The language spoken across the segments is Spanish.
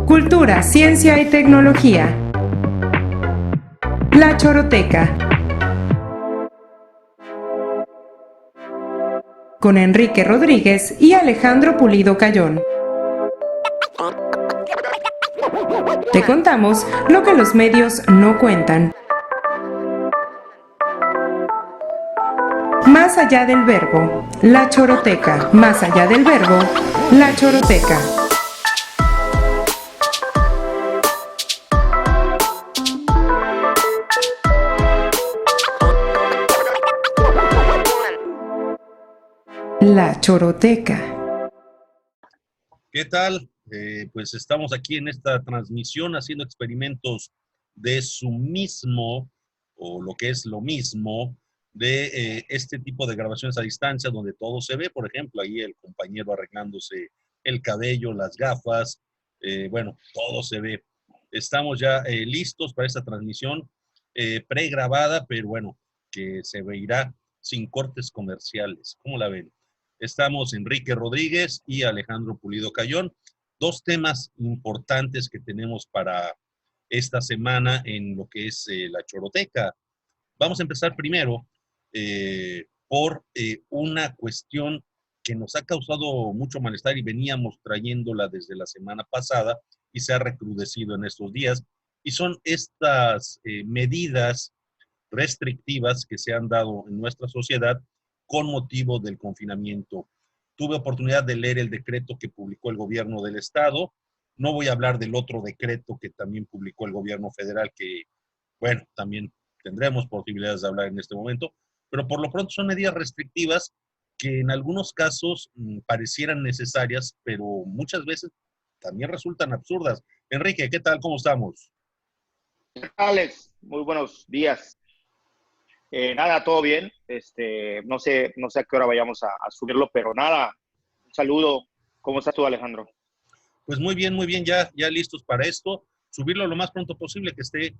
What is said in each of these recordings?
Cultura, ciencia y tecnología. La Choroteca. Con Enrique Rodríguez y Alejandro Pulido Cayón. Te contamos lo que los medios no cuentan. Más allá del verbo, La Choroteca. Más allá del verbo, La Choroteca. La Choroteca. ¿Qué tal? Pues estamos aquí en esta transmisión haciendo experimentos de sumismo, o lo que es lo mismo, de este tipo de grabaciones a distancia donde todo se ve. Por ejemplo, ahí el compañero arreglándose el cabello, las gafas, bueno, todo se ve. Estamos ya listos para esta transmisión pregrabada, pero bueno, que se verá sin cortes comerciales. ¿Cómo la ven? Estamos Enrique Rodríguez y Alejandro Pulido Cayón. Dos temas importantes que tenemos para esta semana en lo que es la Choroteca. Vamos a empezar primero por una cuestión que nos ha causado mucho malestar y veníamos trayéndola desde la semana pasada y se ha recrudecido en estos días, y son estas medidas restrictivas que se han dado en nuestra sociedad con motivo del confinamiento. Tuve oportunidad de leer el decreto que publicó el gobierno del estado. No voy a hablar del otro decreto que también publicó el gobierno federal, que, bueno, también tendremos posibilidades de hablar en este momento, pero por lo pronto son medidas restrictivas que en algunos casos parecieran necesarias, pero muchas veces también resultan absurdas. Enrique, ¿qué tal? ¿Cómo estamos? Alex, muy buenos días. Nada, todo bien. No sé a qué hora vayamos a subirlo, pero nada, un saludo. ¿Cómo estás tú, Alejandro? Pues muy bien, ya listos para esto. Subirlo lo más pronto posible, que esté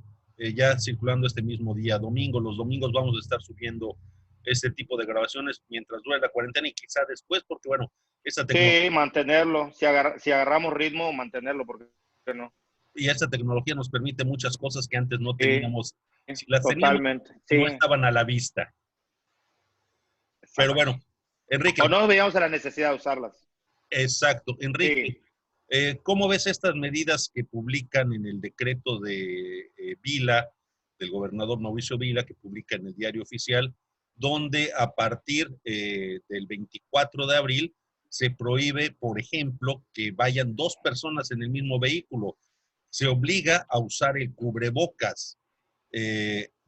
ya circulando este mismo día, domingo. Los domingos vamos a estar subiendo este tipo de grabaciones mientras dure la cuarentena y quizá después, porque bueno, esta tecnología... Sí, mantenerlo. Si agarramos ritmo, mantenerlo, porque no. Y esta tecnología nos permite muchas cosas que antes no Sí, teníamos. Si las teníamos, totalmente. Sí, no estaban a la vista. Pero bueno, Enrique. O no veíamos la necesidad de usarlas. Exacto. Enrique, Sí. ¿Cómo ves estas medidas que publican en el decreto de Vila, del gobernador Mauricio Vila, que publica en el Diario Oficial, donde a partir del 24 de abril se prohíbe, por ejemplo, que vayan dos personas en el mismo vehículo? Se obliga a usar el cubrebocas.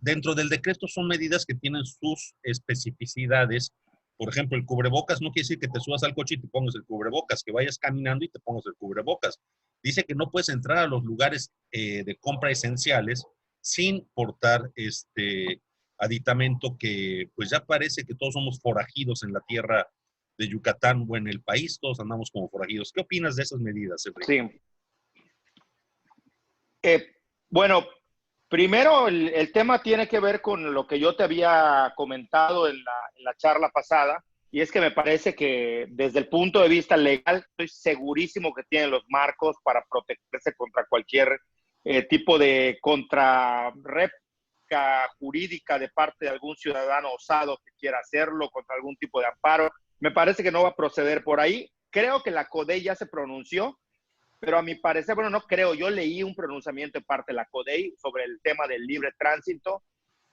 Dentro del decreto son medidas que tienen sus especificidades. Por ejemplo, el cubrebocas no quiere decir que te subas al coche y te pongas el cubrebocas, que vayas caminando y te pongas el cubrebocas. Dice que no puedes entrar a los lugares de compra esenciales sin portar este aditamento que pues ya parece que todos somos forajidos en la tierra de Yucatán o en el país, todos andamos como forajidos. ¿Qué opinas de esas medidas, Enrique? Sí. Bueno, primero el tema tiene que ver con lo que yo te había comentado en la charla pasada, y es que me parece que desde el punto de vista legal estoy segurísimo que tienen los marcos para protegerse contra cualquier tipo de contrarréplica jurídica de parte de algún ciudadano osado que quiera hacerlo, contra algún tipo de amparo. Me parece que no va a proceder por ahí. Creo que la CODEI ya se pronunció, pero a mi parecer, bueno, no creo, yo leí un pronunciamiento de parte de la CODEI sobre el tema del libre tránsito.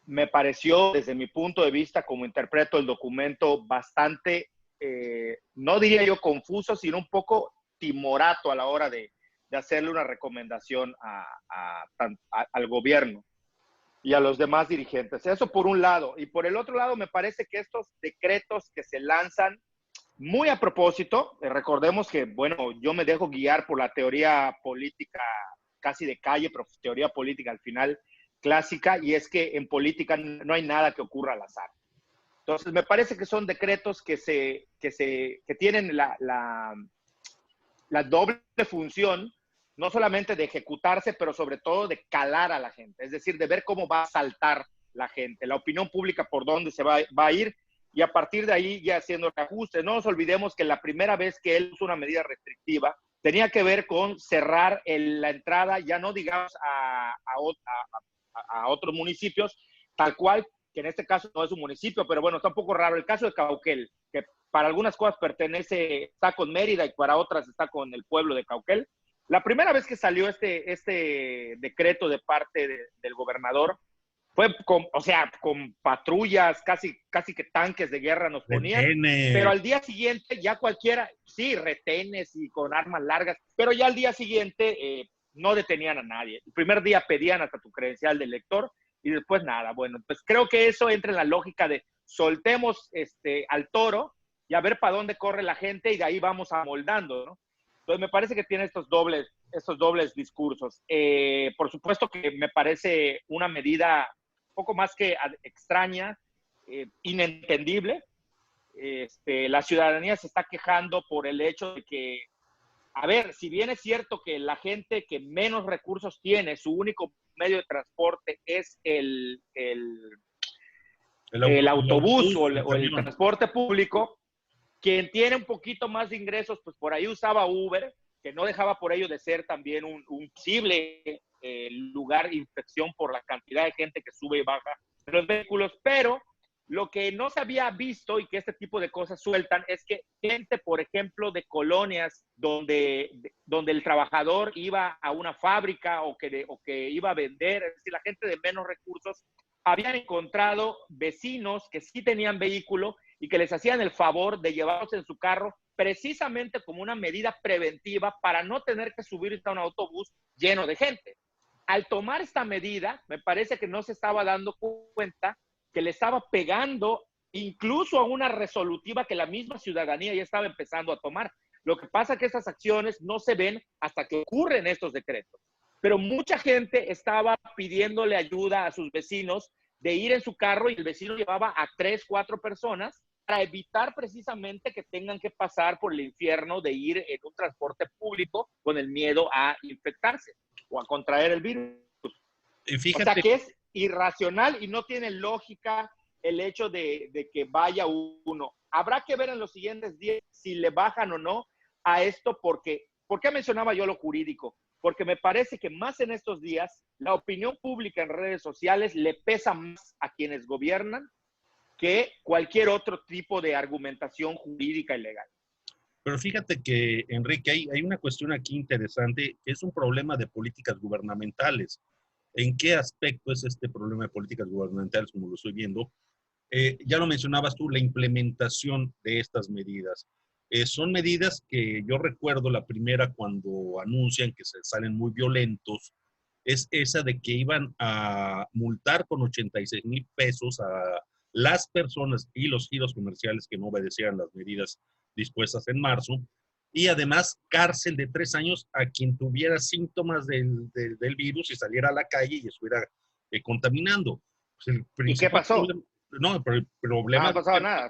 Me pareció, desde mi punto de vista, como interpreto el documento, bastante, no diría yo confuso, sino un poco timorato a la hora de hacerle una recomendación al gobierno y a los demás dirigentes. Eso por un lado. Y por el otro lado, me parece que estos decretos que se lanzan muy a propósito, recordemos que, bueno, yo me dejo guiar por la teoría política casi de calle, pero teoría política al final clásica, y es que en política no hay nada que ocurra al azar. Entonces, me parece que son decretos que tienen la doble función, no solamente de ejecutarse, pero sobre todo de calar a la gente, es decir, de ver cómo va a saltar la gente, la opinión pública por dónde se va a ir. y a partir de ahí ya haciendo ajustes. No nos olvidemos que la primera vez que él usó una medida restrictiva tenía que ver con cerrar la entrada, ya no digamos a otros municipios, tal cual, que en este caso no es un municipio, pero bueno, está un poco raro. El caso de Cauquel, que para algunas cosas está con Mérida y para otras está con el pueblo de Cauquel. La primera vez que salió este decreto de parte del gobernador, fue con patrullas, casi que tanques de guerra nos ponían, Retenes. pero al día siguiente ya cualquiera, sí, retenes y con armas largas, pero ya al día siguiente no detenían a nadie. El primer día pedían hasta tu credencial de elector y después nada. Bueno, pues creo que eso entra en la lógica de soltemos al toro y a ver para dónde corre la gente y de ahí vamos amoldando, ¿no? Entonces me parece que tiene estos dobles discursos. Por supuesto que me parece una medida un poco más que extraña, inentendible. La ciudadanía se está quejando por el hecho de que, a ver, si bien es cierto que la gente que menos recursos tiene, su único medio de transporte es el autobús o el transporte público, quien tiene un poquito más de ingresos, pues por ahí usaba Uber, que no dejaba por ello de ser también un posible lugar de infección por la cantidad de gente que sube y baja de los vehículos, pero lo que no se había visto y que este tipo de cosas sueltan es que gente, por ejemplo, de colonias donde el trabajador iba a una fábrica o que iba a vender, es decir, la gente de menos recursos, habían encontrado vecinos que sí tenían vehículo y que les hacían el favor de llevarlos en su carro precisamente como una medida preventiva para no tener que subirse a un autobús lleno de gente. Al tomar esta medida, me parece que no se estaba dando cuenta que le estaba pegando incluso a una resolutiva que la misma ciudadanía ya estaba empezando a tomar. Lo que pasa es que estas acciones no se ven hasta que ocurren estos decretos. Pero mucha gente estaba pidiéndole ayuda a sus vecinos de ir en su carro y el vecino llevaba a 3, 4 personas para evitar precisamente que tengan que pasar por el infierno de ir en un transporte público con el miedo a infectarse o a contraer el virus. Y fíjate, o sea que es irracional y no tiene lógica el hecho de que vaya uno. Habrá que ver en los siguientes días si le bajan o no a esto, porque ¿por qué mencionaba yo lo jurídico? Porque me parece que más en estos días la opinión pública en redes sociales le pesa más a quienes gobiernan que cualquier otro tipo de argumentación jurídica y legal. pero fíjate que, Enrique, hay una cuestión aquí interesante, que es un problema de políticas gubernamentales. ¿En qué aspecto es este problema de políticas gubernamentales, como lo estoy viendo? Ya lo mencionabas tú, la implementación de estas medidas. Son medidas que yo recuerdo la primera cuando anuncian que se salen muy violentos, es esa de que iban a multar con 86,000 pesos a las personas y los giros comerciales que no obedecieran las medidas dispuestas en marzo, y además cárcel de 3 años a quien tuviera síntomas del virus y saliera a la calle y estuviera contaminando. Pues ¿Y qué pasó? No, pero el problema... No ha pasado nada.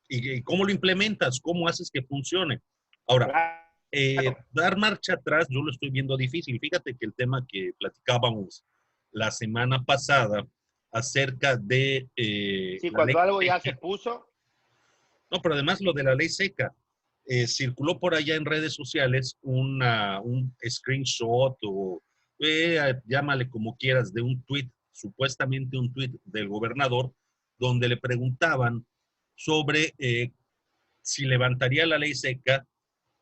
¿Y cómo lo implementas? ¿Cómo haces que funcione? Ahora, Claro. dar marcha atrás yo lo estoy viendo difícil. Fíjate que el tema que platicábamos la semana pasada acerca de Sí, la ley cuando algo ya seca. se puso. No, pero además lo de la ley seca. Circuló por allá en redes sociales un screenshot o llámale como quieras, de un tweet, supuestamente un tweet del gobernador, donde le preguntaban sobre si levantaría la ley seca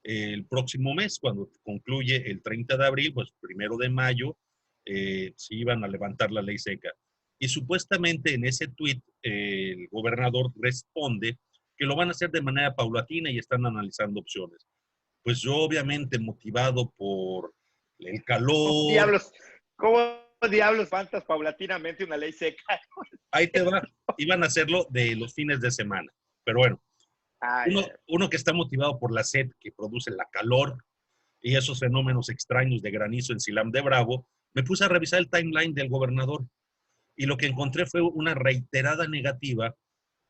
el próximo mes, cuando concluye el 30 de abril, pues 1 de mayo, si iban a levantar la ley seca. Y supuestamente en ese tweet el gobernador responde que lo van a hacer de manera paulatina y están analizando opciones. Pues yo obviamente motivado por el calor. ¿Cómo diablos faltas paulatinamente una ley seca? Ahí te va, iban a hacerlo de los fines de semana. Pero bueno, uno que está motivado por la sed que produce la calor y esos fenómenos extraños de granizo en Silam de Bravo, me puse a revisar el timeline del gobernador y lo que encontré fue una reiterada negativa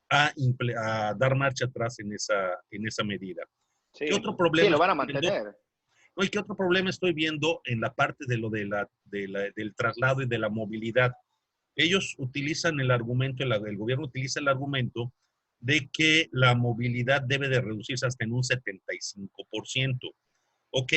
a dar marcha atrás en esa medida. Sí, ¿Qué otro problema? Sí, lo van a mantener. No, ¿y qué otro problema estoy viendo en la parte de lo del traslado y de la movilidad? Ellos utilizan el argumento, el gobierno utiliza el argumento de que la movilidad debe de reducirse hasta en un 75%. Ok,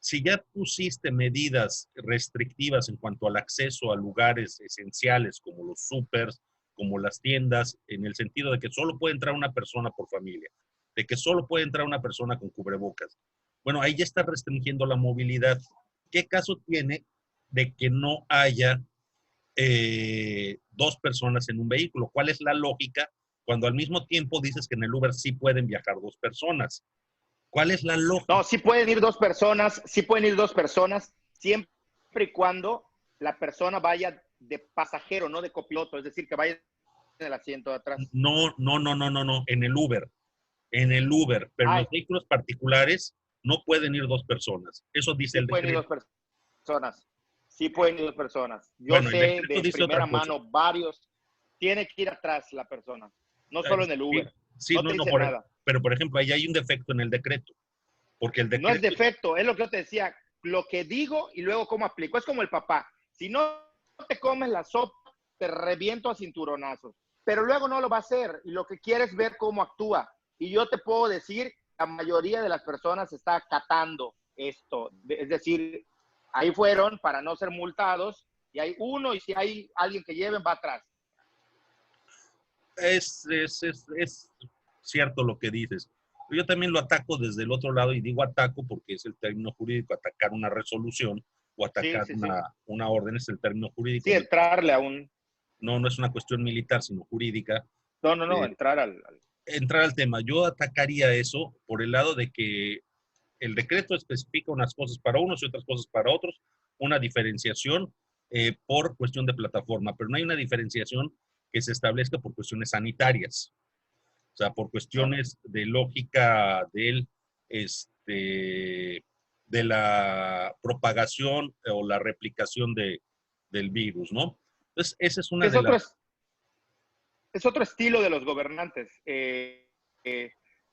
si ya pusiste medidas restrictivas en cuanto al acceso a lugares esenciales como los supers, como las tiendas, en el sentido de que solo puede entrar una persona por familia, de que solo puede entrar una persona con cubrebocas. Bueno, ahí ya está restringiendo la movilidad. ¿Qué caso tiene de que no haya dos personas en un vehículo? ¿Cuál es la lógica cuando al mismo tiempo dices que en el Uber sí pueden viajar dos personas? ¿Cuál es la lógica? No, sí pueden ir dos personas, sí pueden ir dos personas, siempre y cuando la persona vaya de pasajero, no de copiloto, es decir, que vaya en el asiento de atrás. No, no, no, no, no, no, en el Uber. En el Uber, pero en Ay, los vehículos particulares no pueden ir dos personas. Eso dice sí el pueden ir decreto. dos personas, sí pueden ir dos personas. Yo Bueno, el sé decreto de dice otra primera cosa. mano varios, tiene que ir atrás la persona, no Eh, solo en el Sí, Uber, sí, no no, te no, dice nada. pero por ejemplo, ahí hay un defecto en el decreto, porque el No es decreto, defecto, es lo que yo te decía, lo que digo y luego cómo aplico. Es como el papá. Si no te comes la sopa, te reviento a cinturonazos. Pero luego no lo va a hacer y lo que quiere es ver cómo actúa. Y yo te puedo decir, la mayoría de las personas está acatando esto. Es decir, ahí fueron para no ser multados y hay uno y si hay alguien que lleven va atrás. es cierto lo que dices. Yo también lo ataco desde el otro lado y digo ataco porque es el término jurídico, atacar una resolución o Sí, atacar sí, sí. una orden es el término jurídico. Sí, entrarle a un... No, no es una cuestión militar, sino jurídica. No, no, no, Eh, entrar al... Entrar al tema, yo atacaría eso por el lado de que el decreto especifica unas cosas para unos y otras cosas para otros, una diferenciación por cuestión de plataforma, pero no hay una diferenciación que se establezca por cuestiones sanitarias, o sea, por No. cuestiones de lógica este, de la propagación o la replicación del virus, ¿no? Entonces, esa es una Es de otro, las... es otro estilo de los gobernantes.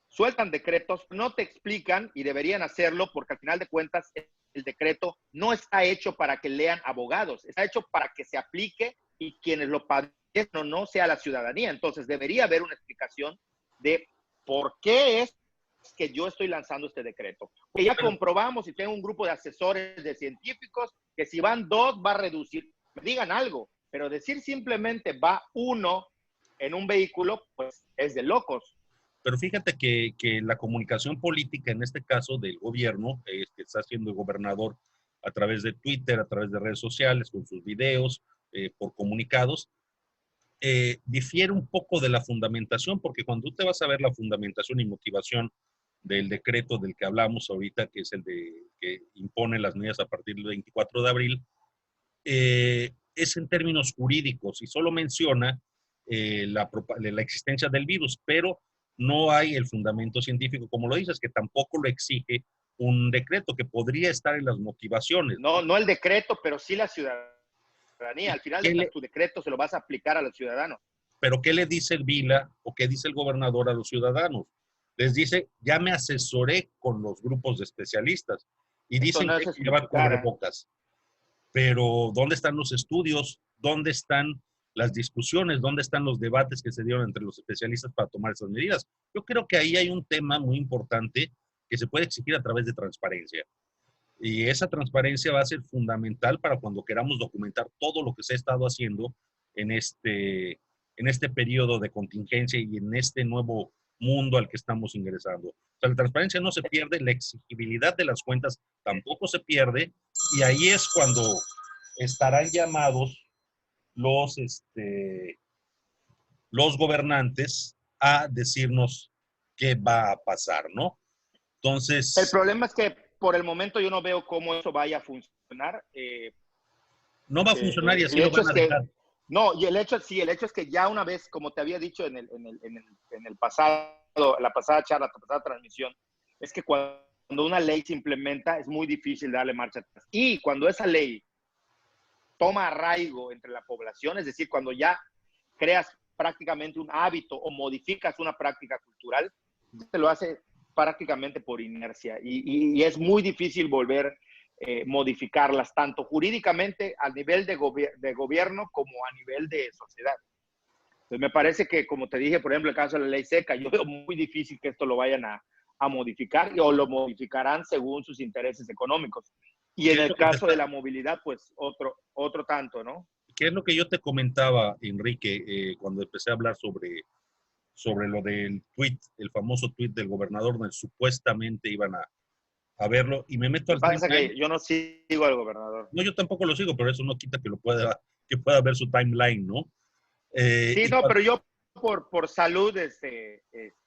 Sueltan decretos, no te explican y deberían hacerlo porque al final de cuentas el decreto no está hecho para que lean abogados, está hecho para que se aplique y quienes lo padecen o no sea la ciudadanía. Entonces debería haber una explicación de por qué es que yo estoy lanzando este decreto. Que ya comprobamos y tengo un grupo de asesores de científicos que si van dos va a reducir. Me digan algo, pero decir simplemente va uno en un vehículo, pues es de locos. Pero fíjate que la comunicación política, en este caso del gobierno, que está haciendo el gobernador a través de Twitter, a través de redes sociales, con sus videos, por comunicados, difiere un poco de la fundamentación, porque cuando tú te vas a ver la fundamentación y motivación del decreto del que hablamos ahorita, que es el de que impone las medidas a partir del 24 de abril, es en términos jurídicos y solo menciona la existencia del virus, pero no hay el fundamento científico, como lo dices, que tampoco lo exige un decreto, que podría estar en las motivaciones. No, no el decreto, pero sí la ciudadanía. Al final de ¿Qué cuentas, le, tu decreto se lo vas a aplicar a los ciudadanos. pero ¿qué le dice el Vila o qué dice el gobernador a los ciudadanos? Les dice, ya me asesoré con los grupos de especialistas y Eso dicen no que es hay que llevar explicar, ¿eh? cubrebocas. Pero ¿dónde están los estudios? ¿Dónde están las discusiones? ¿Dónde están los debates que se dieron entre los especialistas para tomar esas medidas? Yo creo que ahí hay un tema muy importante que se puede exigir a través de transparencia. Y esa transparencia va a ser fundamental para cuando queramos documentar todo lo que se ha estado haciendo en este periodo de contingencia y en este nuevo mundo al que estamos ingresando. O sea, la transparencia no se pierde, la exigibilidad de las cuentas tampoco se pierde, y ahí es cuando estarán llamados los, los gobernantes a decirnos qué va a pasar, ¿no? El Entonces, problema es que por el momento yo no veo cómo eso vaya a funcionar. no va a funcionar y El así lo hecho van es a dejar. que, no, y el hecho, sí, el hecho es que ya una vez, como te había dicho en el pasado, la pasada charla, la pasada transmisión, es que cuando una ley se implementa es muy difícil darle marcha atrás. Y cuando esa ley toma arraigo entre la población, es decir, cuando ya creas prácticamente un hábito o modificas una práctica cultural, te lo hace prácticamente por inercia y es muy difícil volver modificarlas, tanto jurídicamente a nivel de gobierno como a nivel de sociedad. Entonces, me parece que, como te dije, por ejemplo, el caso de la ley seca, yo veo muy difícil que esto lo vayan a modificar o lo modificarán según sus intereses económicos. Y ¿Qué en es el lo que te caso está- de la movilidad, pues otro tanto, ¿no? qué es lo que yo te comentaba, Enrique, cuando empecé a hablar sobre lo del tweet, el famoso tweet del gobernador, donde supuestamente iban a verlo, y me meto Lo que al pasa es timeline? que yo no sigo al gobernador. No, yo tampoco lo sigo, pero eso no quita que pueda ver su timeline, ¿no? Sí, Y no, cuando, pero yo por salud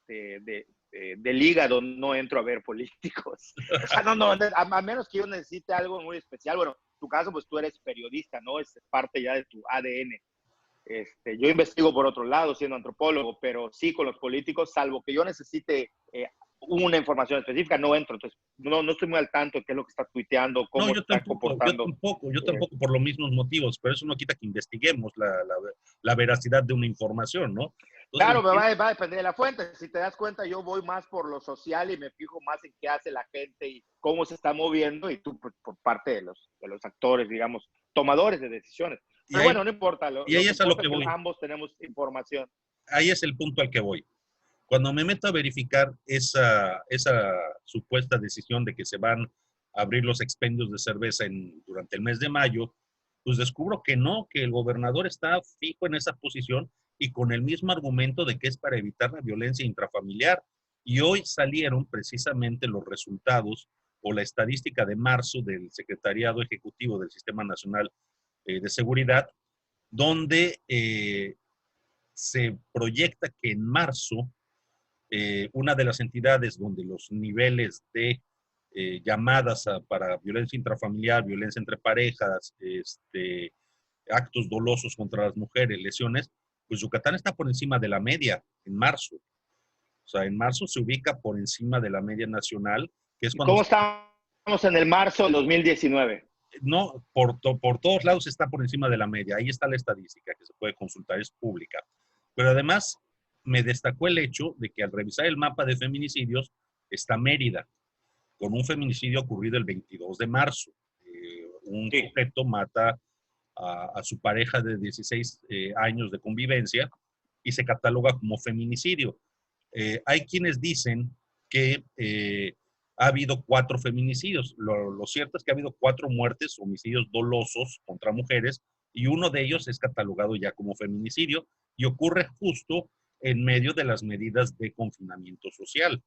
del hígado no entro a ver políticos. O sea, no, a menos que yo necesite algo muy especial. Bueno, en tu caso, pues tú eres periodista, ¿no? Es parte ya de tu ADN. Yo investigo por otro lado, siendo antropólogo, pero sí con los políticos, salvo que yo necesite una información específica, no entro. Entonces, no estoy muy al tanto de qué es lo que está tuiteando, no, cómo está comportando. yo tampoco por los mismos motivos, pero eso no quita que investiguemos la veracidad de una información, ¿no? Entonces, Claro, me va a depender de la fuente. Si te das cuenta, yo voy más por lo social y me fijo más en qué hace la gente y cómo se está moviendo, y tú por parte de los actores, digamos, tomadores de decisiones. y Pero ahí, bueno, no importa. Lo, y lo ahí que es a lo importa que es que voy. ambos tenemos información. Ahí es el punto al que voy. Cuando me meto a verificar esa supuesta decisión de que se van a abrir los expendios de cerveza durante el mes de mayo, pues descubro que no, que el gobernador está fijo en esa posición y con el mismo argumento de que es para evitar la violencia intrafamiliar. Y hoy salieron precisamente los resultados o la estadística de marzo del Secretariado Ejecutivo del Sistema Nacional de Seguridad, donde se proyecta que en marzo una de las entidades donde los niveles de llamadas para violencia intrafamiliar, violencia entre parejas, actos dolosos contra las mujeres, lesiones, pues Yucatán está por encima de la media en marzo. O sea, en marzo se ubica por encima de la media nacional, que es ¿Y cuando... cómo estamos en el marzo del 2019? No, por todos lados está por encima de la media. Ahí está la estadística que se puede consultar, es pública. Pero además me destacó el hecho de que al revisar el mapa de feminicidios está Mérida, con un feminicidio ocurrido el 22 de marzo. Un Sí. sujeto mata a su pareja de 16 años de convivencia y se cataloga como feminicidio. Hay quienes dicen que ha habido 4 feminicidios. Lo cierto es que ha habido 4 muertes, homicidios dolosos contra mujeres, y uno de ellos es catalogado ya como feminicidio y ocurre justo en medio de las medidas de confinamiento social,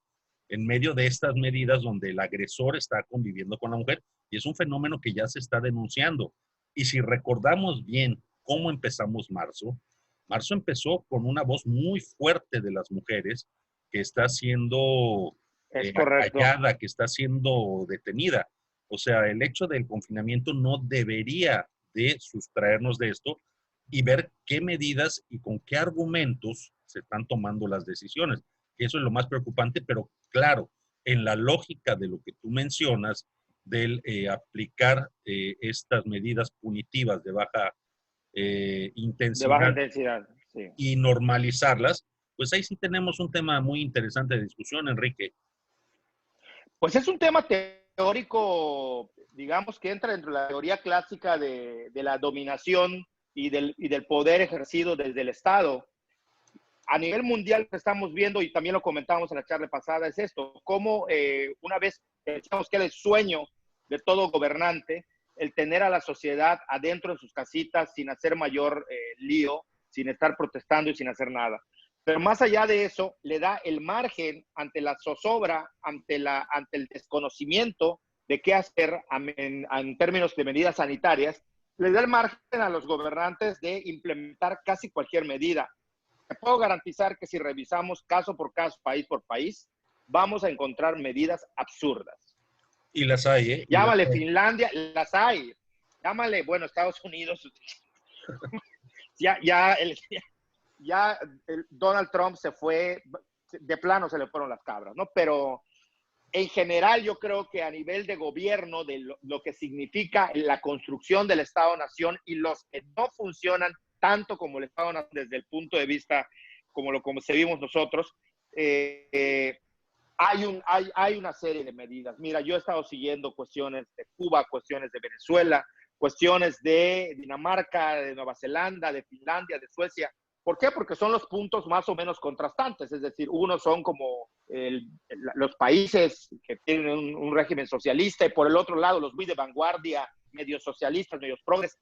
en medio de estas medidas donde el agresor está conviviendo con la mujer, y es un fenómeno que ya se está denunciando. Y si recordamos bien cómo empezamos marzo empezó con una voz muy fuerte de las mujeres que está siendo Es correcto. acallada, que está siendo detenida. O sea, el hecho del confinamiento no debería de sustraernos de esto y ver qué medidas y con qué argumentos se están tomando las decisiones. Eso es lo más preocupante, pero claro, en la lógica de lo que tú mencionas, del aplicar estas medidas punitivas de baja De baja intensidad intensidad, sí. y normalizarlas, pues ahí sí tenemos un tema muy interesante de discusión, Enrique. Pues es un tema teórico, digamos, que entra dentro de la teoría clásica de la dominación y del poder ejercido desde el Estado. A nivel mundial que estamos viendo, y también lo comentábamos en la charla pasada, es esto, cómo una vez decíamos que era el sueño de todo gobernante, el tener a la sociedad adentro de sus casitas sin hacer mayor lío, sin estar protestando y sin hacer nada. Pero más allá de eso, le da el margen ante la zozobra, ante el desconocimiento de qué hacer en términos de medidas sanitarias, le da el margen a los gobernantes de implementar casi cualquier medida. Te puedo garantizar que si revisamos caso por caso, país por país, vamos a encontrar medidas absurdas. Y las hay, ¿eh? Y las Llámale hay. Finlandia, las hay. Llámale, bueno, Estados Unidos. ya el Donald Trump se fue, de plano se le fueron las cabras, ¿no? Pero en general yo creo que a nivel de gobierno, de lo que significa la construcción del Estado-Nación y los que no funcionan tanto como el Estado-Nación desde el punto de vista como lo concebimos nosotros, hay una serie de medidas. Mira, yo he estado siguiendo cuestiones de Cuba, cuestiones de Venezuela, cuestiones de Dinamarca, de Nueva Zelanda, de Finlandia, de Suecia. ¿Por qué? Porque son los puntos más o menos contrastantes, es decir, unos son como los países que tienen un régimen socialista y por el otro lado los muy de vanguardia, medios socialistas, medios progres.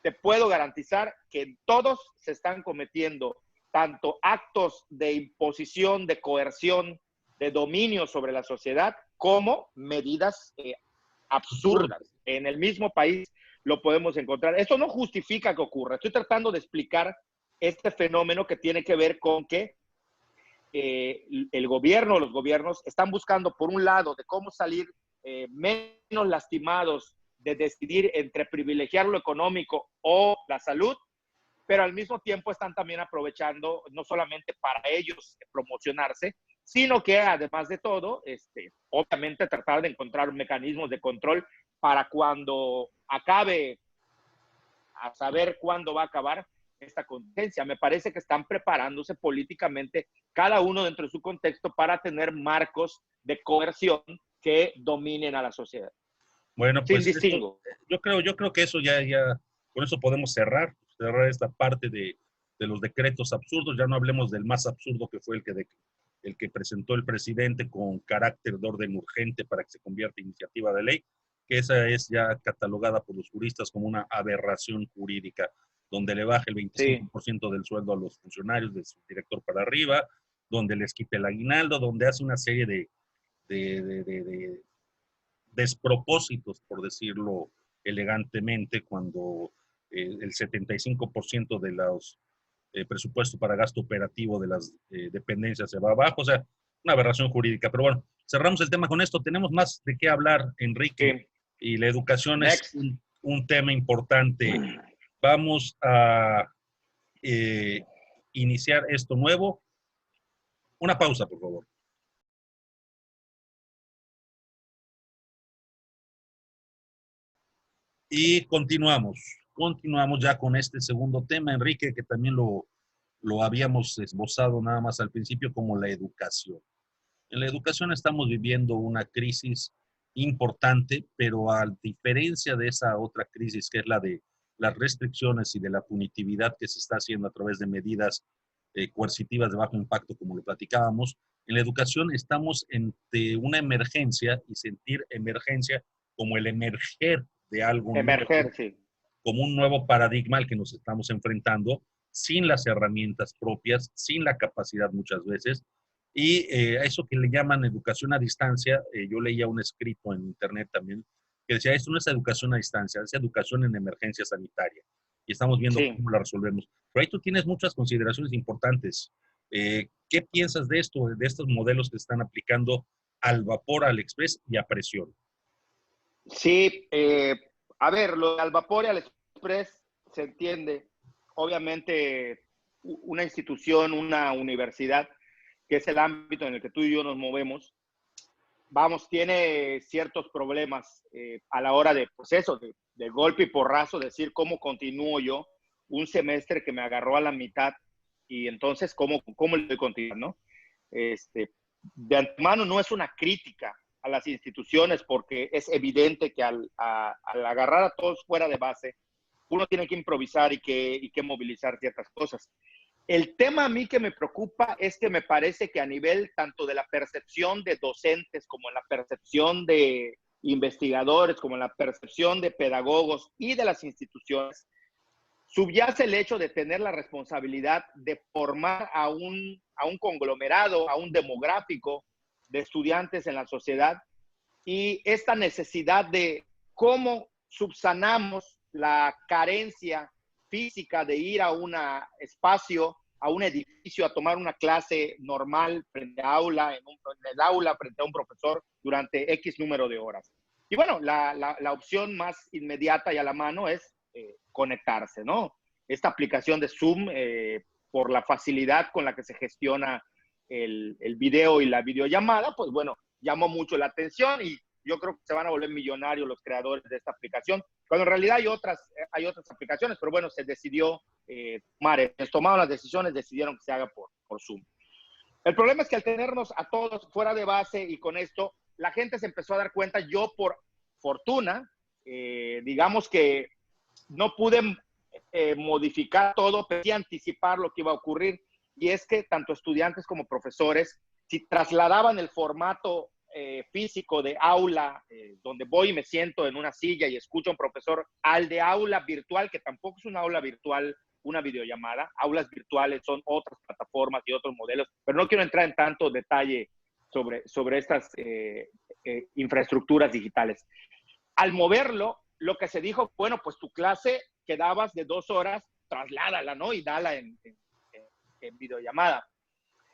Te puedo garantizar que todos se están cometiendo tanto actos de imposición, de coerción, de dominio sobre la sociedad, como medidas absurdas. En el mismo país lo podemos encontrar. Esto no justifica que ocurra. Estoy tratando de explicar este fenómeno que tiene que ver con que el gobierno, los gobiernos están buscando, por un lado, de cómo salir menos lastimados, de decidir entre privilegiar lo económico o la salud, pero al mismo tiempo están también aprovechando no solamente para ellos promocionarse, sino que además de todo, obviamente tratar de encontrar mecanismos de control para cuando acabe, a saber cuándo va a acabar esta contingencia. Me parece que están preparándose políticamente, cada uno dentro de su contexto, para tener marcos de coerción que dominen a la sociedad. Bueno, Sin pues distingo. yo creo que eso ya, con eso podemos cerrar esta parte de los decretos absurdos. Ya no hablemos del más absurdo, que fue el que presentó el presidente con carácter de orden urgente para que se convierta en iniciativa de ley, que esa es ya catalogada por los juristas como una aberración jurídica, donde le baja el 25% del sueldo a los funcionarios, de su director para arriba, donde les quita el aguinaldo, donde hace una serie de despropósitos, por decirlo elegantemente, cuando el 75% de los presupuestos para gasto operativo de las dependencias se va abajo. O sea, una aberración jurídica. Pero bueno, cerramos el tema con esto. Tenemos más de qué hablar, Enrique, y la educación es un tema importante. Vamos a iniciar esto nuevo. Una pausa, por favor. Y continuamos ya con este segundo tema, Enrique, que también lo habíamos esbozado nada más al principio, como la educación. En la educación estamos viviendo una crisis importante, pero a diferencia de esa otra crisis, que es la de las restricciones y de la punitividad que se está haciendo a través de medidas coercitivas de bajo impacto, como lo platicábamos, en la educación estamos ante una emergencia, y sentir emergencia como el emerger de algo nuevo, como un nuevo paradigma al que nos estamos enfrentando, sin las herramientas propias, sin la capacidad muchas veces, y a eso que le llaman educación a distancia. Yo leía un escrito en internet también que decía, esto no es educación a distancia, es educación en emergencia sanitaria, y estamos viendo cómo la resolvemos. Pero ahí tú tienes muchas consideraciones importantes. ¿Qué piensas de esto, de estos modelos que están aplicando al vapor, al express y a presión? Sí, a ver, lo al vapor y al express se entiende. Obviamente, una institución, una universidad, que es el ámbito en el que tú y yo nos movemos, vamos, tiene ciertos problemas a la hora de, pues eso, de golpe y porrazo, decir cómo continúo yo un semestre que me agarró a la mitad y entonces cómo le doy continuidad, ¿no? De antemano no es una crítica a las instituciones, porque es evidente que al agarrar a todos fuera de base, uno tiene que improvisar y que movilizar ciertas cosas. El tema a mí que me preocupa es que me parece que a nivel tanto de la percepción de docentes, como en la percepción de investigadores, como en la percepción de pedagogos y de las instituciones, subyace el hecho de tener la responsabilidad de formar a un conglomerado, a un demográfico de estudiantes en la sociedad, y esta necesidad de cómo subsanamos la carencia física de ir a un espacio, a un edificio, a tomar una clase normal frente a aula, en el aula frente a un profesor durante X número de horas. Y bueno, la opción más inmediata y a la mano es conectarse, ¿no? Esta aplicación de Zoom, por la facilidad con la que se gestiona el video y la videollamada, pues bueno, llamó mucho la atención, y yo creo que se van a volver millonarios los creadores de esta aplicación, cuando en realidad hay otras aplicaciones, pero bueno, se decidió tomaron las decisiones, decidieron que se haga por Zoom. El problema es que al tenernos a todos fuera de base y con esto, la gente se empezó a dar cuenta. Yo, por fortuna, digamos que no pude modificar todo, pero sí anticipar lo que iba a ocurrir. Y es que tanto estudiantes como profesores, si trasladaban el formato físico de aula, donde voy y me siento en una silla y escucho a un profesor, al de aula virtual, que tampoco es una aula virtual, una videollamada. Aulas virtuales son otras plataformas y otros modelos, pero no quiero entrar en tanto detalle sobre estas infraestructuras digitales. Al moverlo, lo que se dijo, bueno, pues tu clase quedabas de 2 horas, trasládala, ¿no? Y dala en videollamada.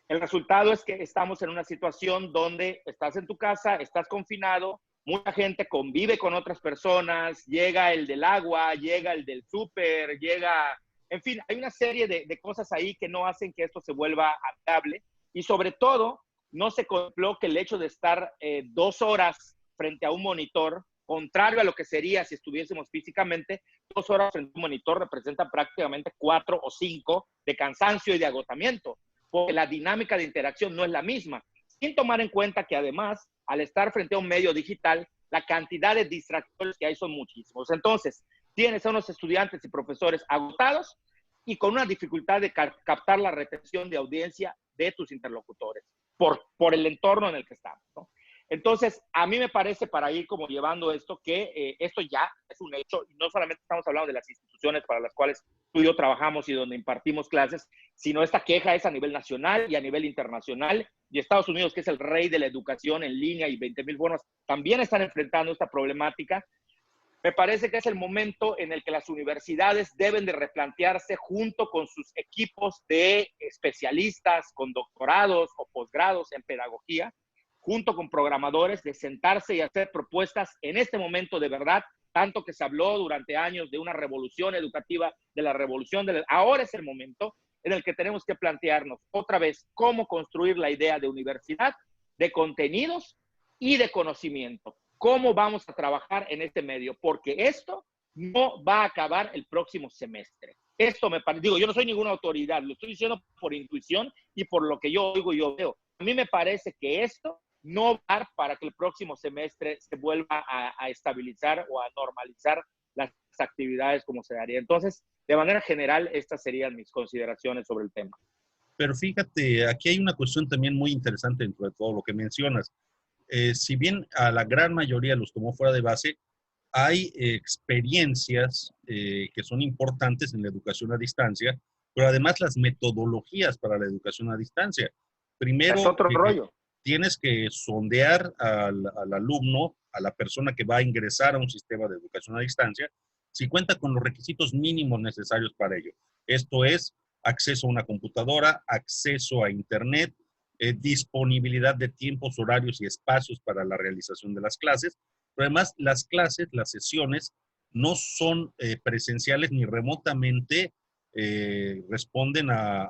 El resultado es que estamos en una situación donde estás en tu casa, estás confinado, mucha gente convive con otras personas, llega el del agua, llega el del súper, llega, en fin, hay una serie de cosas ahí que no hacen que esto se vuelva amigable y sobre todo no se contempló que el hecho de estar 2 horas frente a un monitor, contrario a lo que sería si estuviésemos físicamente, 2 horas frente a un monitor representa prácticamente 4 o 5 de cansancio y de agotamiento, porque la dinámica de interacción no es la misma, sin tomar en cuenta que además, al estar frente a un medio digital, la cantidad de distractores que hay son muchísimos. Entonces, tienes a unos estudiantes y profesores agotados y con una dificultad de captar la retención de audiencia de tus interlocutores por el entorno en el que estamos, ¿no? Entonces, a mí me parece, para ir como llevando esto, que esto ya es un hecho, y no solamente estamos hablando de las instituciones para las cuales tú y yo trabajamos y donde impartimos clases, sino esta queja es a nivel nacional y a nivel internacional, y Estados Unidos, que es el rey de la educación en línea y 20,000 formas, también están enfrentando esta problemática. Me parece que es el momento en el que las universidades deben de replantearse junto con sus equipos de especialistas con doctorados o posgrados en pedagogía, junto con programadores, de sentarse y hacer propuestas en este momento de verdad, tanto que se habló durante años de una revolución educativa, de la revolución ahora es el momento en el que tenemos que plantearnos otra vez cómo construir la idea de universidad, de contenidos y de conocimiento. ¿Cómo vamos a trabajar en este medio? Porque esto no va a acabar el próximo semestre. Esto me parece, digo, yo no soy ninguna autoridad, lo estoy diciendo por intuición y por lo que yo oigo y yo veo. A mí me parece que esto no va a dar para que el próximo semestre se vuelva a estabilizar o a normalizar las actividades como se daría. Entonces, de manera general, estas serían mis consideraciones sobre el tema. Pero fíjate, aquí hay una cuestión también muy interesante dentro de todo lo que mencionas. Si bien a la gran mayoría los tomó fuera de base, hay experiencias que son importantes en la educación a distancia, pero además las metodologías para la educación a distancia. Primero, es otro rollo. Tienes que sondear al alumno, a la persona que va a ingresar a un sistema de educación a distancia, si cuenta con los requisitos mínimos necesarios para ello. Esto es acceso a una computadora, acceso a internet, disponibilidad de tiempos, horarios y espacios para la realización de las clases. Pero además, las clases, las sesiones, no son presenciales ni remotamente responden a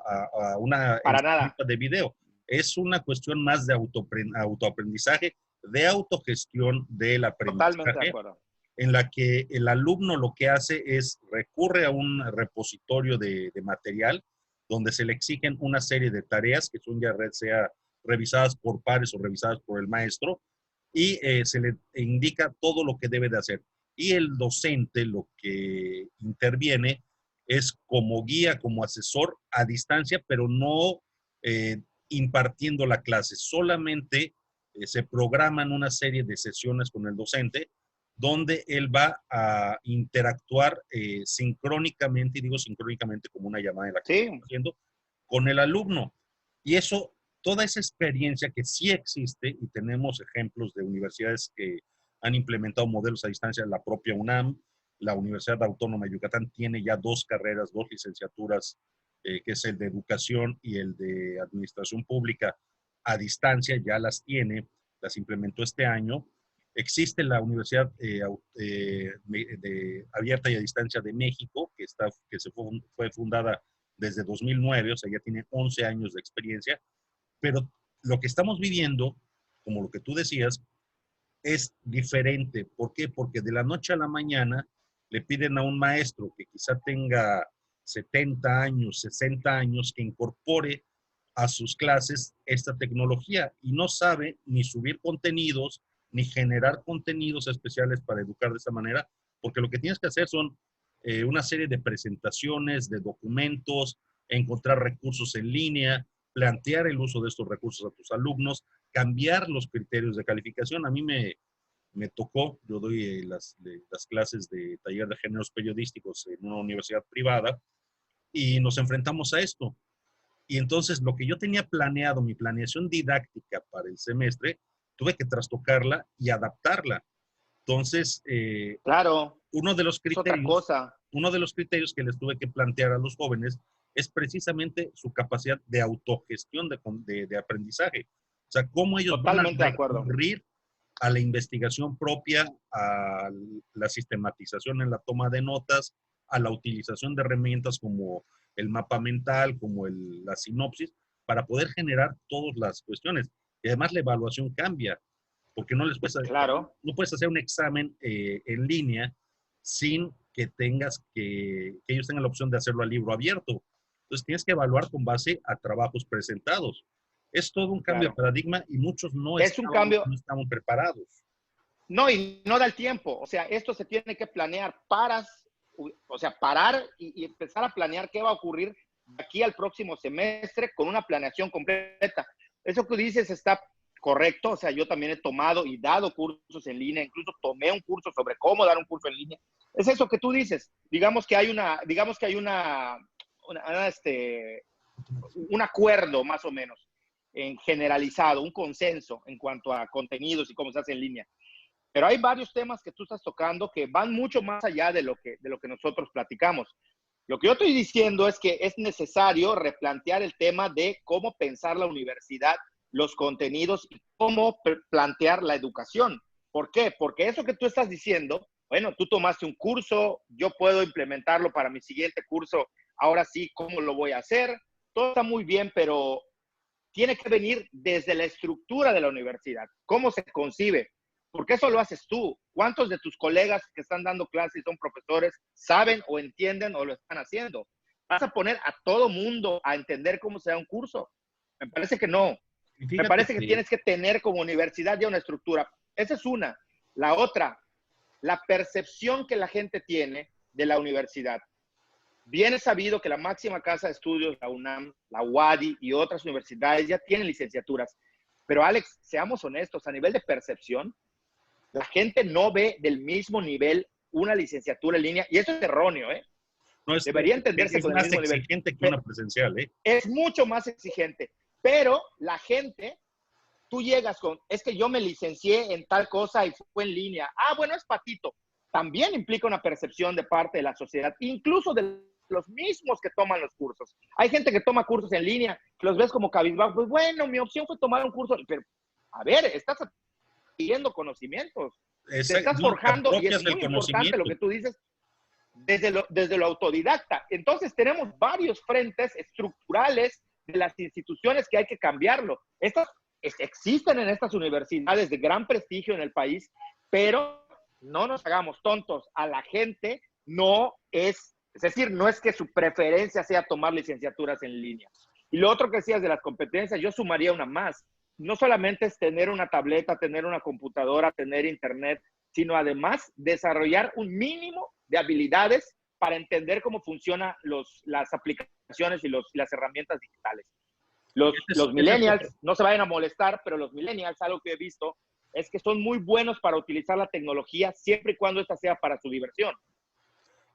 una enseñanza de video. Es una cuestión más de autoaprendizaje, de autogestión del aprendizaje. Totalmente de acuerdo. En la que el alumno lo que hace es recurre a un repositorio de material donde se le exigen una serie de tareas que son ya sea revisadas por pares o revisadas por el maestro y se le indica todo lo que debe de hacer. Y el docente lo que interviene es como guía, como asesor a distancia, pero no impartiendo la clase. Solamente se programan una serie de sesiones con el docente donde él va a interactuar sincrónicamente, y digo sincrónicamente como una llamada en la que estamos haciendo, con el alumno. Y eso, toda esa experiencia que sí existe, y tenemos ejemplos de universidades que han implementado modelos a distancia, la propia UNAM, la Universidad Autónoma de Yucatán tiene ya 2 carreras, 2 licenciaturas, que es el de Educación y el de Administración Pública a distancia, ya las tiene, las implementó este año. Existe la Universidad Abierta y a Distancia de México, que fue fundada desde 2009, o sea, ya tiene 11 años de experiencia, pero lo que estamos viviendo, como lo que tú decías, es diferente. ¿Por qué? Porque de la noche a la mañana le piden a un maestro que quizá tenga 70 años, 60 años, que incorpore a sus clases esta tecnología y no sabe ni subir contenidos, ni generar contenidos especiales para educar de esta manera, porque lo que tienes que hacer son una serie de presentaciones, de documentos, encontrar recursos en línea, plantear el uso de estos recursos a tus alumnos, cambiar los criterios de calificación. A mí me tocó, yo doy las clases de taller de géneros periodísticos en una universidad privada y nos enfrentamos a esto. Y entonces lo que yo tenía planeado, mi planeación didáctica para el semestre, tuve que trastocarla y adaptarla. Entonces, Claro, uno de los es otra criterios, cosa. uno de los criterios que les tuve que plantear a los jóvenes es precisamente su capacidad de autogestión de aprendizaje. O sea, cómo ellos van a Totalmente de acuerdo. recurrir a la investigación propia, a la sistematización en la toma de notas, a la utilización de herramientas como el mapa mental, como la sinopsis, para poder generar todas las cuestiones. Y además la evaluación cambia, porque no Claro, no puedes hacer un examen en línea sin que que ellos tengan la opción de hacerlo a libro abierto. Entonces tienes que evaluar con base a trabajos presentados. Es todo un cambio de claro. paradigma y muchos Es un cambio, no estaban preparados. no, y no da el tiempo. O sea, esto se tiene que planear. O sea, parar y empezar a planear qué va a ocurrir de aquí al próximo semestre con una planeación completa. Eso que dices está correcto. O sea, yo también he tomado y dado cursos en línea, incluso tomé un curso sobre cómo dar un curso en línea. Es eso que tú dices. Digamos que hay un acuerdo más o menos en generalizado, un consenso en cuanto a contenidos y cómo se hace en línea. Pero hay varios temas que tú estás tocando que van mucho más allá de lo que nosotros platicamos. Lo que yo estoy diciendo es que es necesario replantear el tema de cómo pensar la universidad, los contenidos y cómo plantear la educación. ¿Por qué? Porque eso que tú estás diciendo, bueno, tú tomaste un curso, yo puedo implementarlo para mi siguiente curso, ahora sí, ¿cómo lo voy a hacer? Todo está muy bien, pero tiene que venir desde la estructura de la universidad. ¿Cómo se concibe? Porque eso lo haces tú. ¿Cuántos de tus colegas que están dando clases y son profesores saben o entienden o lo están haciendo? ¿Vas a poner a todo mundo a entender cómo se da un curso? Me parece que no. Y Me fíjate parece que tienes que tener como universidad ya una estructura. Esa es una. La otra, la percepción que la gente tiene de la universidad. Bien es sabido que la máxima casa de estudios, la UNAM, la UADY y otras universidades ya tienen licenciaturas. Pero Alex, seamos honestos, a nivel de percepción, la gente no ve del mismo nivel una licenciatura en línea y eso es erróneo, ¿eh? No, Debería entenderse es con el más mismo nivel. exigente que una presencial, ¿eh? Es mucho más exigente, pero la gente, tú llegas con, es que yo me licencié en tal cosa y fue en línea. Ah, bueno, es patito. También implica una percepción de parte de la sociedad, incluso de los mismos que toman los cursos. Hay gente que toma cursos en línea, que los ves como cabizbajo. Pues bueno, mi opción fue tomar un curso, pero a ver, estás adquiriendo conocimientos, te estás No, te forjando y es apropias del muy importante lo conocimiento. que tú dices desde lo autodidacta. Entonces tenemos varios frentes estructurales de las instituciones que hay que cambiarlo. Estas existen en estas universidades de gran prestigio en el país, pero no nos hagamos tontos. A la gente no es decir, no es que su preferencia sea tomar licenciaturas en línea. Y lo otro que decías de las competencias, yo sumaría una más. No solamente es tener una tableta, tener una computadora, tener internet, sino además desarrollar un mínimo de habilidades para entender cómo funcionan las aplicaciones y las herramientas digitales. Los millennials, no se vayan a molestar, pero los millennials, algo que he visto, es que son muy buenos para utilizar la tecnología siempre y cuando esta sea para su diversión.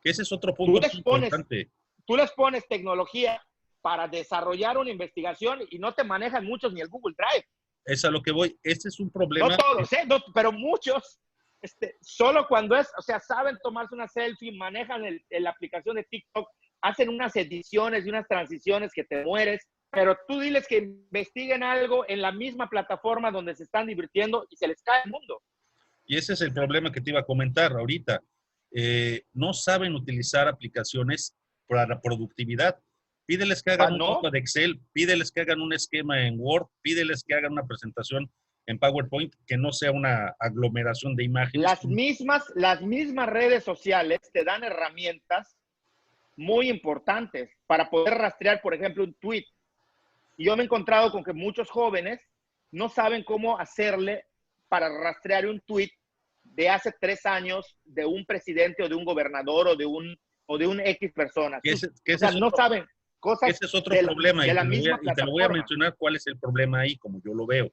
Ese es otro punto importante. Tú les pones tecnología para desarrollar una investigación y no te manejan muchos ni el Google Drive. Es a lo que voy. Este es un problema. No todos, no, pero muchos, solo cuando o sea, saben tomarse una selfie, manejan la aplicación de TikTok, hacen unas ediciones y unas transiciones que te mueres, pero tú diles que investiguen algo en la misma plataforma donde se están divirtiendo y se les cae el mundo. Y ese es el problema que te iba a comentar ahorita. No saben utilizar aplicaciones para la productividad. Pídeles que hagan un hoja de Excel, pídeles que hagan un esquema en Word, pídeles que hagan una presentación en PowerPoint que no sea una aglomeración de imágenes. Las mismas redes sociales te dan herramientas muy importantes para poder rastrear, por ejemplo, un tweet. Y yo me he encontrado con que muchos jóvenes no saben cómo hacerle para rastrear un tweet de hace 3 años de un presidente o de un gobernador o de un o de un X persona. Que O sea, no saben cosas ese es otro de problema de la y misma te lo voy a plataforma. mencionar cuál es el problema ahí, como yo lo veo.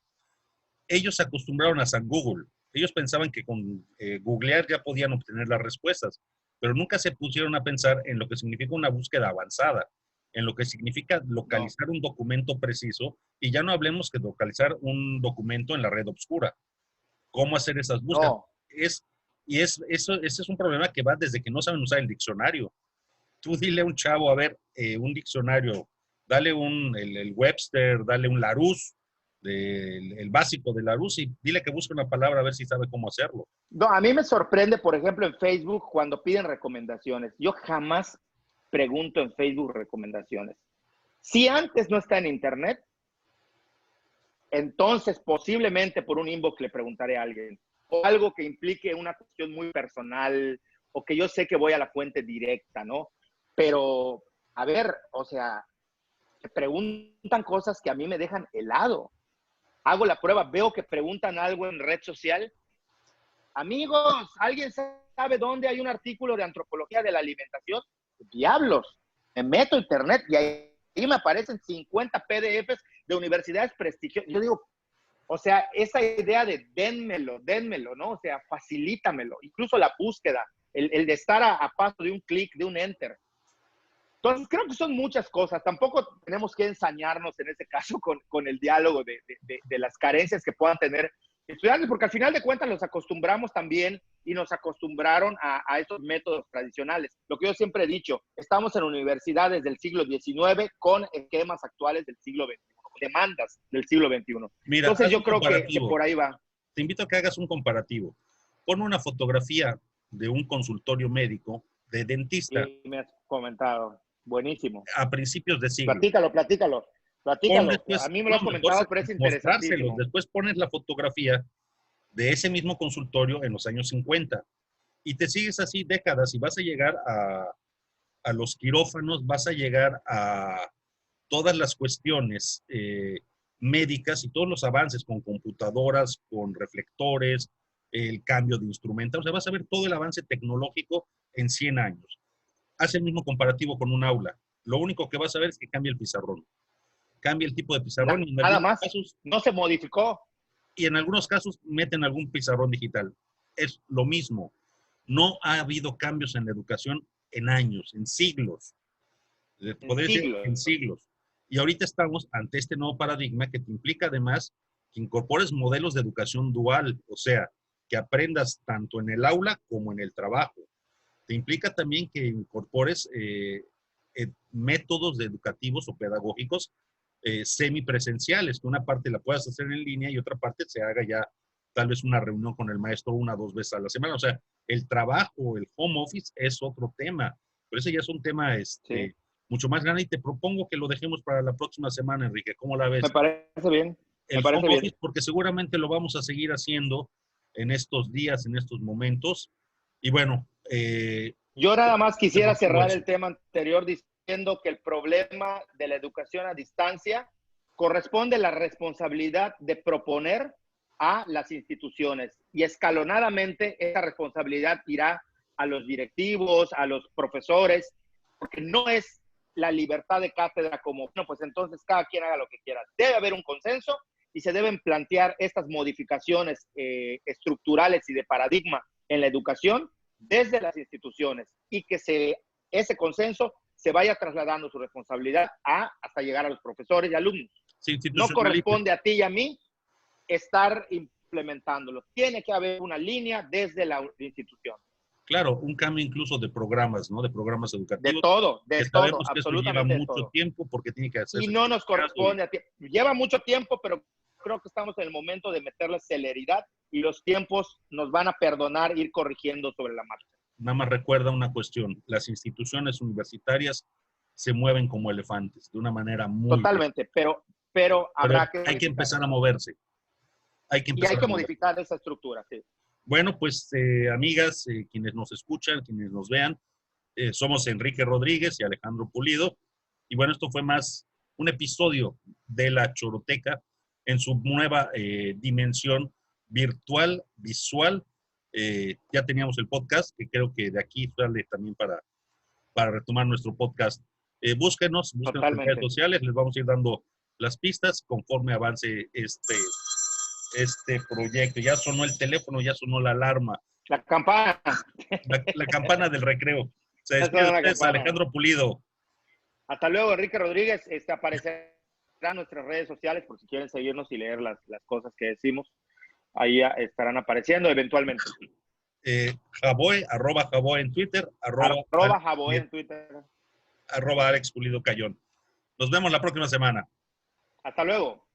Ellos se acostumbraron a San Google. Ellos pensaban que con googlear ya podían obtener las respuestas, pero nunca se pusieron a pensar en lo que significa una búsqueda avanzada, en lo que significa localizar un documento preciso, y ya no hablemos que localizar un documento en la red oscura. ¿Cómo hacer esas búsquedas? No, Ese es un problema que va desde que no saben usar el diccionario. Tú dile a un chavo, a ver, un diccionario, dale el Webster, dale un Larousse, el básico de Larousse, y dile que busque una palabra a ver si sabe cómo hacerlo. no, a mí me sorprende, por ejemplo, en Facebook cuando piden recomendaciones. Yo jamás pregunto en Facebook recomendaciones. Si antes no está en internet, entonces posiblemente por un inbox le preguntaré a alguien. O algo que implique una cuestión muy personal, o que yo sé que voy a la fuente directa, ¿no? Pero, a ver, o sea, te preguntan cosas que a mí me dejan helado. Hago la prueba, veo que preguntan algo en red social. Amigos, ¿alguien sabe dónde hay un artículo de antropología de la alimentación? Diablos, me meto a internet y ahí me aparecen 50 PDFs de universidades prestigiosas. Yo digo, o sea, esa idea de dénmelo, ¿no? O sea, facilítamelo. Incluso la búsqueda, el de estar a paso de un clic, de un enter. Entonces, creo que son muchas cosas. Tampoco tenemos que ensañarnos en ese caso con el diálogo de las carencias que puedan tener estudiantes, porque al final de cuentas los acostumbramos también y nos acostumbraron a estos métodos tradicionales. Lo que yo siempre he dicho, estamos en universidades del siglo XIX con esquemas actuales del siglo XXI, demandas del siglo XXI. Mira, Entonces, haz yo un creo que comparativo. por ahí va. Te invito a que hagas un comparativo. Pon una fotografía de un consultorio médico de dentista Y me has comentado. Buenísimo. a principios de siglo. Platícalo. Pon A después, mí me lo no, has mejor comentado, pero es mostrárselos. interesantísimo. Después pones la fotografía de ese mismo consultorio en los años 50 y te sigues así décadas y vas a llegar a los quirófanos, vas a llegar a todas las cuestiones médicas y todos los avances con computadoras, con reflectores, el cambio de instrumentos. O sea, vas a ver todo el avance tecnológico en 100 años. Haz el mismo comparativo con un aula. Lo único que vas a ver es que cambia el pizarrón. Cambia el tipo de pizarrón Nada más. No se modificó. y en algunos casos meten algún pizarrón digital. Es lo mismo. No ha habido cambios en la educación en años, en siglos. En Podría decir siglos. en siglos. Y ahorita estamos ante este nuevo paradigma que te implica además que incorpores modelos de educación dual, o sea, que aprendas tanto en el aula como en el trabajo. Te implica también que incorpores métodos educativos o pedagógicos semipresenciales, que una parte la puedas hacer en línea y otra parte se haga ya tal vez una reunión con el maestro 1 o 2 veces a la semana. O sea, el trabajo, el home office es otro tema, pero ese ya es un tema Sí. mucho más grande y te propongo que lo dejemos para la próxima semana, Enrique. ¿Cómo la ves? Me parece bien. Me El home parece bien. office, porque seguramente lo vamos a seguir haciendo en estos días, en estos momentos. Y bueno, Yo nada más quisiera cerrar eso. el tema anterior diciendo que el problema de la educación a distancia corresponde a la responsabilidad de proponer a las instituciones y escalonadamente esa responsabilidad irá a los directivos, a los profesores, porque no es la libertad de cátedra como, bueno, pues entonces cada quien haga lo que quiera. Debe haber un consenso y se deben plantear estas modificaciones estructurales y de paradigma en la educación desde las instituciones y que ese consenso se vaya trasladando su responsabilidad hasta llegar a los profesores y alumnos. No corresponde a ti y a mí estar implementándolo. Tiene que haber una línea desde la institución. Claro, un cambio incluso de programas, ¿no? De programas educativos. De todo, sabemos que absolutamente eso lleva de mucho todo. tiempo porque tiene que hacerse. Y no nos corresponde a ti. Lleva mucho tiempo, pero creo que estamos en el momento de meterle celeridad y los tiempos nos van a perdonar ir corrigiendo sobre la marcha. Nada más recuerda una cuestión, las instituciones universitarias se mueven como elefantes, de una manera muy... Totalmente, pero habrá que hay que empezar a moverse. Hay que empezar y hay que modificar esa estructura, sí. Bueno, pues amigas, quienes nos escuchan, quienes nos vean, somos Enrique Rodríguez y Alejandro Pulido. Y bueno, esto fue más un episodio de La Choroteca en su nueva dimensión virtual, visual. Ya teníamos el podcast, que creo que de aquí sale también para para retomar nuestro podcast. Búsquenos en redes sociales, les vamos a ir dando las pistas conforme avance este proyecto. Ya sonó el teléfono, ya sonó la alarma. La campana. La campana del recreo. Se Ya despide sonó la ustedes, campana. Alejandro Pulido. Hasta luego, Enrique Rodríguez. Aparecerá en nuestras redes sociales por si quieren seguirnos y leer las cosas que decimos. Ahí estarán apareciendo eventualmente. Jaboe, @Jaboe en Twitter, @Jaboe en Twitter. @Alex Pulido Cayón. Nos vemos la próxima semana. Hasta luego.